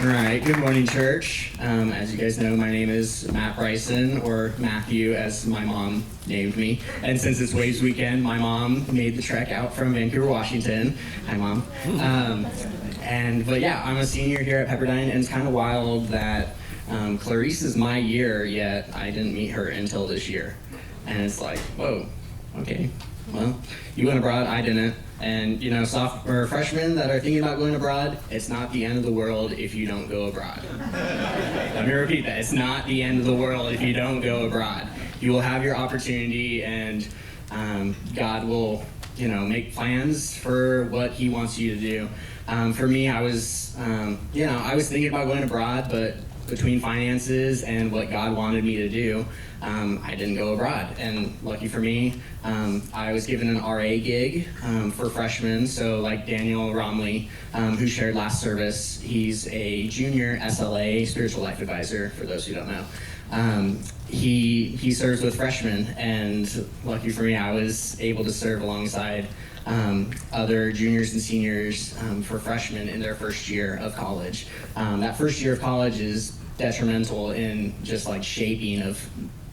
All right, good morning, church. As you guys know, my name is Matt Bryson, or Matthew, as my mom named me. And since it's Waves Weekend, my mom made the trek out from Vancouver, Washington. Hi, Mom. But yeah, I'm a senior here at Pepperdine, and it's kind of wild that Clarice is my year, yet I didn't meet her until this year. And it's like, whoa, okay, well, you went abroad, I didn't. And, you know, freshmen that are thinking about going abroad, it's not the end of the world if you don't go abroad. Let me repeat that. It's not the end of the world if you don't go abroad. You will have your opportunity, and God will, you know, make plans for what he wants you to do. For me, I was thinking about going abroad, but between finances and what God wanted me to do, I didn't go abroad. And lucky for me, I was given an RA gig for freshmen. So like Daniel Romley, who shared last service, he's a junior SLA, spiritual life advisor, for those who don't know. He serves with freshmen, and lucky for me, I was able to serve alongside other juniors and seniors for freshmen in their first year of college. That first year of college is detrimental in just like shaping of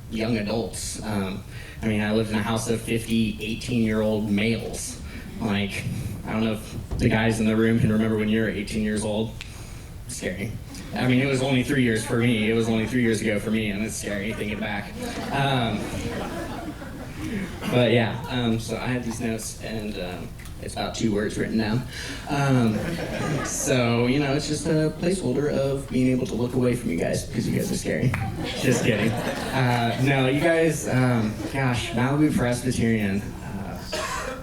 young adults. I mean, I lived in a house of 50, 18-year-old males. Like, I don't know if the guys in the room can remember when you were 18 years old. Scary. I mean, it was only 3 years for me. It was only 3 years ago for me, and it's scary thinking back. But yeah, so I have these notes, and it's about 2 words written down. So, you know, it's just a placeholder of being able to look away from you guys because you guys are scary. Just kidding. No, you guys, Malibu Presbyterian.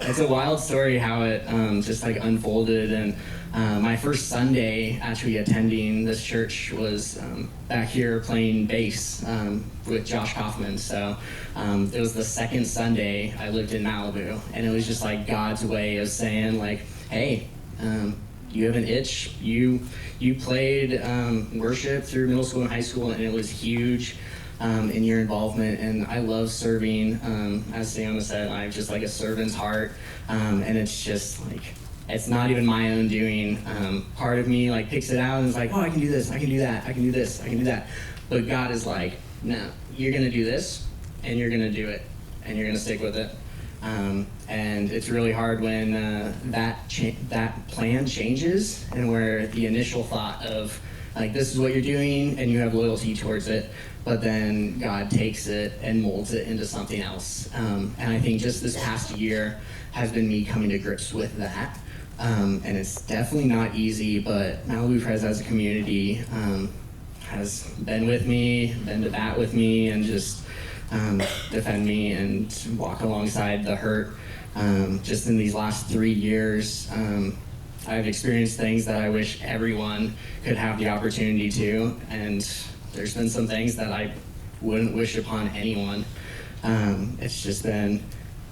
It's a wild story how it just like unfolded, and my first Sunday actually attending this church was back here playing bass with Josh Kaufman. So it was the second Sunday I lived in Malibu, and it was just like God's way of saying like, hey, you have an itch. You played worship through middle school and high school, and it was huge in your involvement. And I love serving. As Sayona said, I have just like a servant's heart, and it's just like, it's not even my own doing. Part of me like picks it out and is like, oh, I can do this, I can do that, I can do this, I can do that. But God is like, no, you're gonna do this, and you're gonna do it, and you're gonna stick with it. And it's really hard when that plan changes, and where the initial thought of like, this is what you're doing, and you have loyalty towards it, but then God takes it and molds it into something else. And I think just this past year has been me coming to grips with that. And it's definitely not easy, but Malibu Pres as a community has been with me, been to bat with me, and just defend me and walk alongside the hurt. Just in these last 3 years, I've experienced things that I wish everyone could have the opportunity to, and there's been some things that I wouldn't wish upon anyone. It's just been,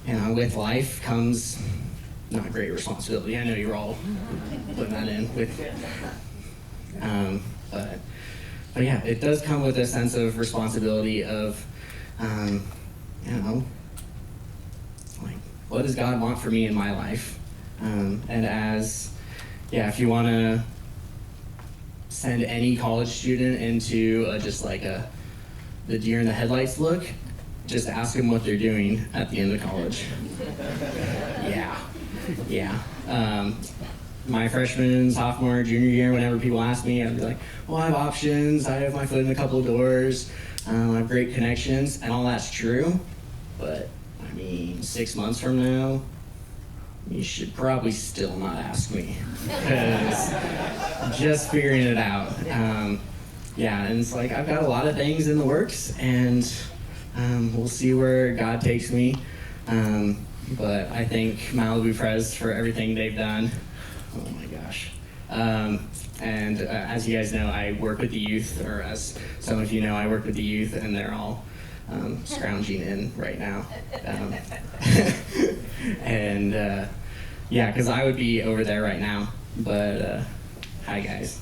you know, with life comes not great responsibility. I know you're all putting that in with, but yeah, it does come with a sense of responsibility of, you know, like, what does God want for me in my life? And if you want to send any college student into just like the deer in the headlights look, just ask them what they're doing at the end of college. Yeah. My freshman, sophomore, junior year, whenever people ask me, I'd be like, well, I have options, I have my foot in a couple of doors, I have great connections, and all that's true, but I mean, 6 months from now, you should probably still not ask me, because just figuring it out. And it's like, I've got a lot of things in the works, and we'll see where God takes me. But I thank Malibu Pres for everything they've done. Oh my gosh. As you guys know, I work with the youth, or as some of you know, I work with the youth, and they're all scrounging in right now. Because I would be over there right now, but hi guys.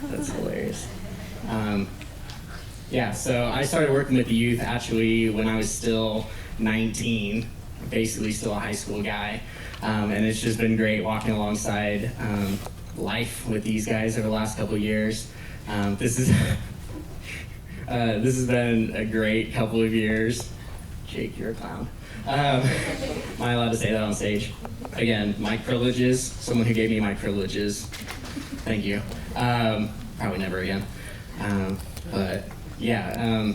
That's hilarious. So I started working with the youth actually when I was still 19, basically still a high school guy. And it's just been great walking alongside life with these guys over the last couple of years. This has been a great couple of years. Jake, you're a clown. Am I allowed to say that on stage? Again, mic privileges. Someone who gave me mic privileges. Thank you. Probably never again. But yeah,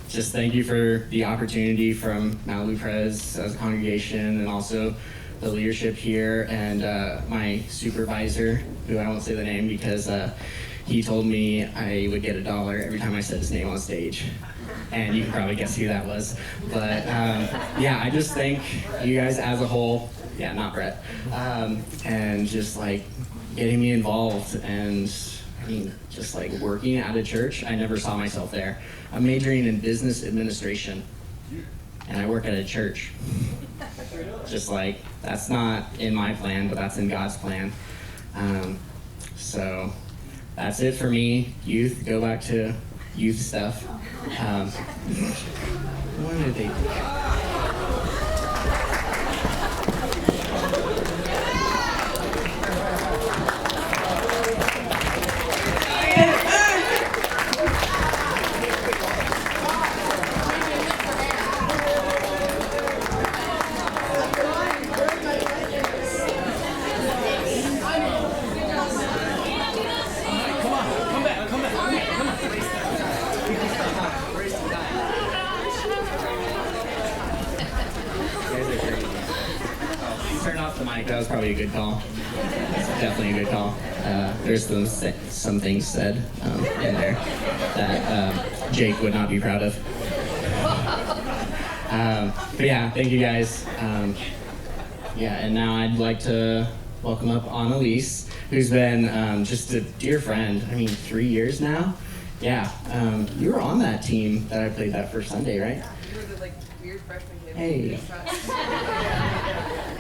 just thank you for the opportunity from Malibu Pres as a congregation, and also the leadership here, and my supervisor, who I won't say the name because he told me I would get $1 every time I said his name on stage. And you can probably guess who that was. But yeah, I just thank you guys as a whole, yeah, not Brett, and just like getting me involved, and I mean, just like working at a church. I never saw myself there. I'm majoring in business administration, and I work at a church. Just like, that's not in my plan, but that's in God's plan. So that's it for me. Youth, go back to youth stuff. What did they do? Turn off the mic. That was probably a good call. Definitely a good call. There's some things said in there that Jake would not be proud of. But yeah, thank you guys. Yeah, and now I'd like to welcome up Annalise, who's been just a dear friend. I mean, 3 years now. Yeah, you were on that team that I played that first Sunday, right? You were the weird freshman kid. Hey.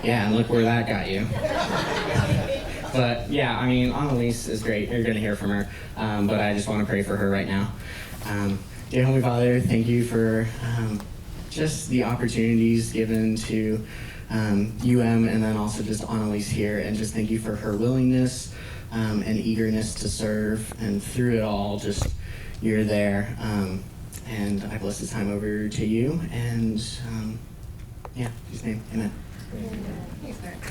Yeah, and look where that got you. But yeah, I mean, Annalise is great. You're going to hear from her. But I just want to pray for her right now. Dear Heavenly Father, thank you for just the opportunities given to UM, and then also just Annalise here. And just thank you for her willingness and eagerness to serve. And through it all, just you're there. And I bless this time over to you. And yeah, in his name, amen. Thanks, Matt.